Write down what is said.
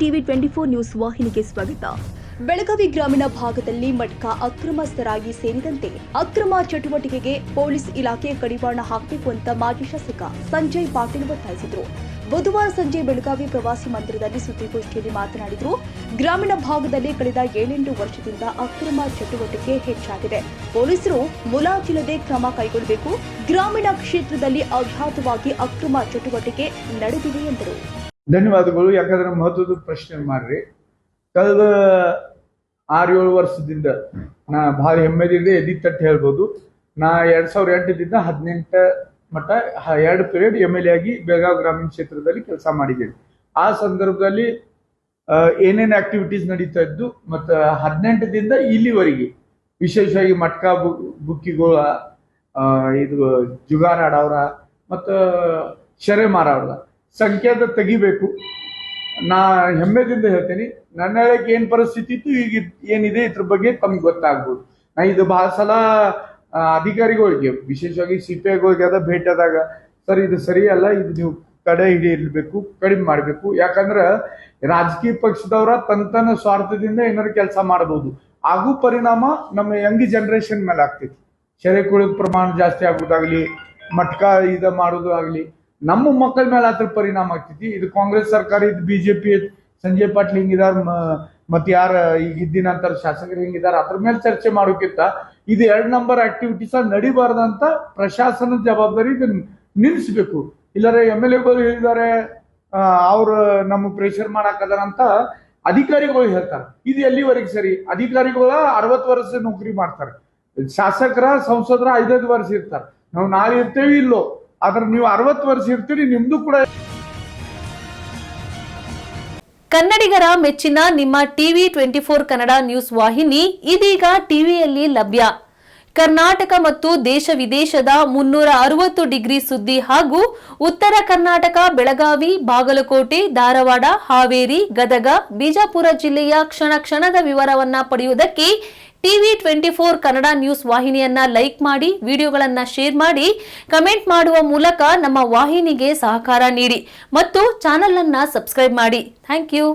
TV 24 news ವಾಹಿನಿಗೆ ಸ್ವಾಗತ. ಬೆಳಗಾವಿ ಗ್ರಾಮೀಣ ಭಾಗದಲ್ಲಿ ಮಟ್ಕಾ ಅಕ್ರಮ ಸರಾಯಿ ಸೇರಿದಂತೆ ಅಕ್ರಮ ಚಟುವಟಿಕೆಗೆ ಪೊಲೀಸ್ ಇಲಾಖೆ ಕಡಿವಾಣ ಹಾಕಬೇಕು ಅಂತ ಮಾಜಿ ಶಾಸಕ ಸಂಜಯ್ ಪಾಟೀಲ್ ಒತ್ತಾಯಿಸಿದರು. ಬುಧವಾರ ಸಂಜೆ ಬೆಳಗಾವಿ ಪ್ರವಾಸಿ ಮಂದಿರದಲ್ಲಿ ಸುದ್ದಿಗೋಷ್ಠಿಯಲ್ಲಿ ಮಾತನಾಡಿದರು. ಗ್ರಾಮೀಣ ಭಾಗದಲ್ಲಿ ಕಳೆದ 7-8 ವರ್ಷದಿಂದ ಅಕ್ರಮ ಚಟುವಟಿಕೆ ಹೆಚ್ಚಾಗಿದೆ. ಪೊಲೀಸರು ಮುಲಾಜಿಲ್ಲದೆ ಕ್ರಮ ಕೈಗೊಳ್ಳಬೇಕು. ಗ್ರಾಮೀಣ ಕ್ಷೇತ್ರದಲ್ಲಿ ಅಗಾಧವಾಗಿ ಅಕ್ರಮ ಚಟುವಟಿಕೆ ನಡೆದಿದೆ ಎಂದರು. ಧನ್ಯವಾದಗಳು. ಯಾಕಂದ್ರೆ ಮಹತ್ವದ ಪ್ರಶ್ನೆ ಮಾಡ್ರಿ. ಕಳೆದ 6-7 ವರ್ಷದಿಂದ ನಾ ಭಾಳ ಹೆಮ್ಮೆದಿಂದ ಎದಿ ತಟ್ಟು ಹೇಳ್ಬೋದು. ನಾ 2008ದಿಂದ 18 ಮಟ್ಟ 2 ಪೀರಿಯಡ್ MLA ಆಗಿ ಬೆಳಗಾವಿ ಗ್ರಾಮೀಣ ಕ್ಷೇತ್ರದಲ್ಲಿ ಕೆಲಸ ಮಾಡಿದ್ದೇನೆ. ಆ ಸಂದರ್ಭದಲ್ಲಿ ಏನೇನು ಆಕ್ಟಿವಿಟೀಸ್ ನಡೀತಾ ಇದ್ದು ಮತ್ತು 18ದಿಂದ ಇಲ್ಲಿವರೆಗೆ ವಿಶೇಷವಾಗಿ ಮಟ್ಕಾ ಬುಕ್ಕಿಗಳ ಇದು ಜುಗಾರ ಆಡವ್ರ ಮತ್ತು ಶರೆ ಮಾರವ್ರ ಸಂಖ್ಯಾತ ತೆಗಿಬೇಕು. ನಾ ಹೆಮ್ಮೆದಿಂದ ಹೇಳ್ತೇನೆ. ನನ್ನ ಹೇಳಕ್ಕೆ ಏನು ಪರಿಸ್ಥಿತಿ ಇತ್ತು, ಈಗ ಏನಿದೆ ಇದ್ರ ಬಗ್ಗೆ ತಮ್ಗೆ ಗೊತ್ತಾಗ್ಬೋದು. ನಾ ಇದು ಬಹಳ ಸಲ ಅಧಿಕಾರಿಗಳಿಗೆ ವಿಶೇಷವಾಗಿ CPIಗಳಿಗೆ ಅದ ಭೇಟಿಯಾದಾಗ ಸರ್ ಇದು ಸರಿಯಲ್ಲ, ಇದು ನೀವು ತಡೆ ಹಿಡಿಯಬೇಕು, ಕಡಿಮೆ ಮಾಡಬೇಕು. ಯಾಕಂದ್ರೆ ರಾಜಕೀಯ ಪಕ್ಷದವರ ತನ್ನ ಸ್ವಾರ್ಥದಿಂದ ಏನಾದ್ರು ಕೆಲಸ ಮಾಡಬಹುದು. ಆಗೂ ಪರಿಣಾಮ ನಮ್ಮ ಯಂಗ್ ಜನರೇಷನ್ ಮೇಲೆ ಆಗ್ತೈತಿ. ಶರೆ ಕುಳಿದ ಪ್ರಮಾಣ ಜಾಸ್ತಿ ಆಗೋದಾಗ್ಲಿ, ಮಟ್ಕಾ ಮಾಡೋದು ಆಗ್ಲಿ, ನಮ್ಮ ಮಕ್ಕಳ ಮೇಲೆ ಅದ್ರ ಪರಿಣಾಮ ಆಗ್ತೈತಿ. ಇದು ಕಾಂಗ್ರೆಸ್ ಸರ್ಕಾರ, ಇದು BJP ಸಂಜಯ್ ಪಾಟೀಲ್ ಹಿಂಗಿದಾರ, ಮತ್ತೆ ಯಾರ ಈಗ ಇದ್ದಿನ ಅಂತಾರ ಶಾಸಕರು ಹಿಂಗಿದಾರ, ಅದ್ರ ಮೇಲೆ ಚರ್ಚೆ ಮಾಡೋಕ್ಕಿಂತ ಇದು 2 ನಂಬರ್ ಆಕ್ಟಿವಿಟೀಸ್ ನಡಿಬಾರ್ದಂತ ಪ್ರಶಾಸನದ ಜವಾಬ್ದಾರಿ ಇದನ್ನ ನಿಲ್ಲಿಸ್ಬೇಕು. ಇಲ್ಲರೆ MLAಗಳು ಹೇಳಿದ್ದಾರೆ ಅವ್ರು ನಮಗೆ ಪ್ರೆಷರ್ ಮಾಡಾಕದಾರ ಅಂತ ಅಧಿಕಾರಿಗಳು ಹೇಳ್ತಾರೆ. ಇದು ಎಲ್ಲಿವರೆಗೆ ಸರಿ? ಅಧಿಕಾರಿಗಳ 60 ವರ್ಷ ನೌಕರಿ ಮಾಡ್ತಾರೆ, ಶಾಸಕರ ಸಂಸದರ 5-5 ವರ್ಷ ಇರ್ತಾರೆ. ನಾವು ನಾಳೆ ಇರ್ತೇವಿ ಇಲ್ಲೋ, ಆದ್ರೆ ನೀವು 60 ವರ್ಷ ಇರ್ತೀರಿ, ನಿಮ್ದು ಕೂಡ. ಕನ್ನಡಿಗರ ಮೆಚ್ಚಿನ ನಿಮ್ಮ ಟಿವಿ 24 ಕನ್ನಡ ನ್ಯೂಸ್ ವಾಹಿನಿ ಇದೀಗ ಟಿವಿಯಲ್ಲಿ ಲಭ್ಯ. ಕರ್ನಾಟಕ ಮತ್ತು ದೇಶ ವಿದೇಶದ 360 ಡಿಗ್ರಿ ಸುದ್ದಿ ಹಾಗೂ ಉತ್ತರ ಕರ್ನಾಟಕ, ಬೆಳಗಾವಿ, ಬಾಗಲಕೋಟೆ, ಧಾರವಾಡ, ಹಾವೇರಿ, ಗದಗ, ಬಿಜಾಪುರ ಜಿಲ್ಲೆಯ ಕ್ಷಣ ಕ್ಷಣದ ವಿವರವನ್ನ ಪಡೆಯುವುದಕ್ಕೆ ಟಿವಿ 24 ಕನ್ನಡ ನ್ಯೂಸ್ ವಾಹಿನಿಯನ್ನ ಲೈಕ್ ಮಾಡಿ, ವಿಡಿಯೋಗಳನ್ನ ಶೇರ್ ಮಾಡಿ, ಕಮೆಂಟ್ ಮಾಡುವ ಮೂಲಕ ನಮ್ಮ ವಾಹಿನಿಗೆ ಸಹಕಾರ ನೀಡಿ ಮತ್ತು ಚಾನೆಲ್ ಅನ್ನ ಸಬ್ಸ್ಕ್ರೈಬ್ ಮಾಡಿ. Thank you.